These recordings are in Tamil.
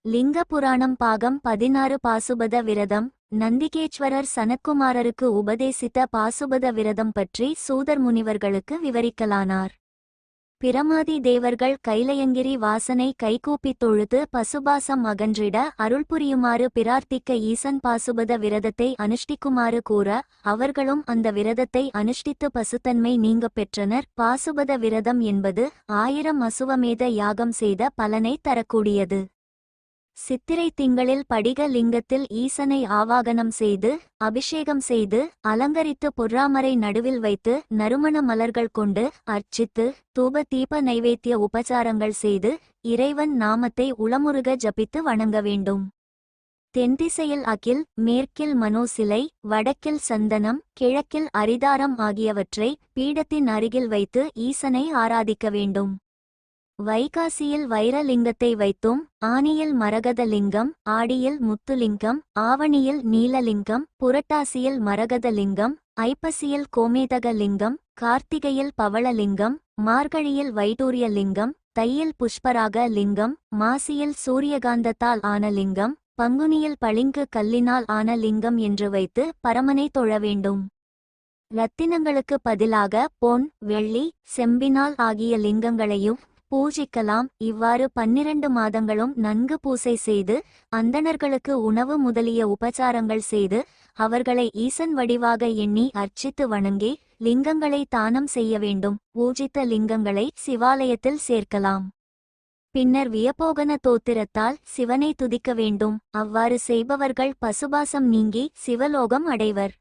லிங்க புராணம் பாகம் 16 பாசுபத விரதம். நந்திகேஸ்வரர் சனத்குமாரருக்கு உபதேசித்த பாசுபத விரதம் பற்றி சூதர் முனிவர்களுக்கு விவரிக்கலானார். பிரமாதி தேவர்கள் கைலயங்கிரி வாசனை கைகூப்பித் தொழுது பசுபாசம் அகன்றிட அருள்புரியுமாறு பிரார்த்திக்க ஈசன் பாசுபத விரதத்தை அனுஷ்டிக்குமாறு கூற, அவர்களும் அந்த விரதத்தை அனுஷ்டித்து பசுத்தன்மை நீங்கப் பெற்றனர். பாசுபத விரதம் என்பது 1000 அசுவமேத யாகம் செய்த பலனை தரக்கூடியது. சித்திரை திங்களில் படிக லிங்கத்தில் ஈசனை ஆவாகனம் செய்து அபிஷேகம் செய்து அலங்கரித்து பொற்றாமரை நடுவில் வைத்து நறுமண மலர்கள் கொண்டு அர்ச்சித்து தூப தீப நைவேத்திய உபசாரங்கள் செய்து இறைவன் நாமத்தை உளமுருக ஜபித்து வணங்க வேண்டும். தென்திசையில் அகில், மேற்கில் மனோசிலை, வடக்கில் சந்தனம், கிழக்கில் அரிதாரம் ஆகியவற்றை பீடத்தின் அருகில் வைத்து ஈசனை ஆராதிக்க வேண்டும். வைகாசியில் வைரலிங்கத்தை வைத்தும், ஆனியில் மரகத லிங்கம், ஆடியில் முத்துலிங்கம், ஆவணியில் நீலலிங்கம், புரட்டாசியில் மரகத லிங்கம், ஐப்பசியில் கோமேதக லிங்கம், கார்த்திகையில் பவளலிங்கம், மார்கழியில் வைடூரிய லிங்கம், தையில் புஷ்பராக லிங்கம், மாசியில் சூரியகாந்தத்தால் ஆன லிங்கம், பங்குனியில் பளிங்கு கல்லினால் ஆன லிங்கம் என்று வைத்து பரமனை தொழ வேண்டும். இரத்தினங்களுக்கு பதிலாக பொன், வெள்ளி, செம்பினால் ஆகிய லிங்கங்களையும் பூஜிக்கலாம். இவ்வாறு 12 மாதங்களும் நன்கு பூசை செய்து அந்தணர்களுக்கு உணவு முதலிய உபசாரங்கள் செய்து அவர்களை ஈசன் வடிவாக எண்ணி அர்ச்சித்து வணங்கி லிங்கங்களை தானம் செய்ய வேண்டும். பூஜித்த லிங்கங்களை சிவாலயத்தில் சேர்க்கலாம். பின்னர் வியபோகன தோத்திரத்தால் சிவனை துதிக்க வேண்டும். அவ்வாறு செய்பவர்கள் பசுபாசம் நீங்கி சிவலோகம் அடைவர்.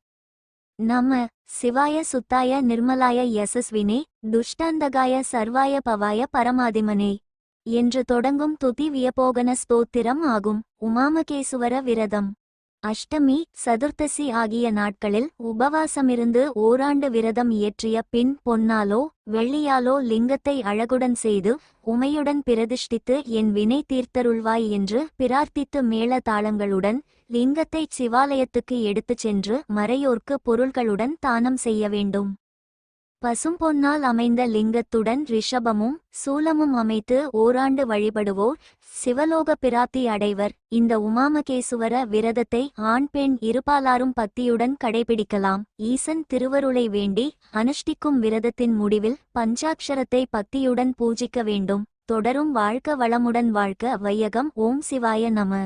நம சிவாய சுத்தாய நிர்மலாய யசஸ்வினே துஷ்டாந்தகாய சர்வாய பவாய பரமாதிமனே என்று தொடங்கும் துதி வியபோகன ஸ்தோத்திரம் ஆகும். உமாமகேசுவர விரதம். அஷ்டமி, சதுர்த்தசி ஆகிய நாட்களில் உபவாசமிருந்து ஓராண்டு விரதம் இயற்றிய பின் பொன்னாலோ வெள்ளியாலோ லிங்கத்தை அழகுடன் செய்து உமையுடன் பிரதிஷ்டித்து என் வினை தீர்த்தருள்வாய் என்று பிரார்த்தித்து மேள தாளங்களுடன் லிங்கத்தைச் சிவாலயத்துக்கு எடுத்துச் சென்று மறையோர்க்கு பொருள்களுடன் தானம் செய்ய வேண்டும். பசும்பொன்னால் அமைந்த லிங்கத்துடன் ரிஷபமும் சூலமும் அமைத்து ஓராண்டு வழிபடுவோர் சிவலோக பிராப்தி அடைவர். இந்த உமாமகேசுவர விரதத்தை ஆண் பெண் இருபாலாரும் பக்தியுடன் கடைபிடிக்கலாம். ஈசன் திருவருளை வேண்டி அனுஷ்டிக்கும் விரதத்தின் முடிவில் பஞ்சாட்சரத்தை பக்தியுடன் பூஜிக்க வேண்டும். தொடரும் வாழ்க வளமுடன் வாழ்க வையகம். ஓம் சிவாய நம.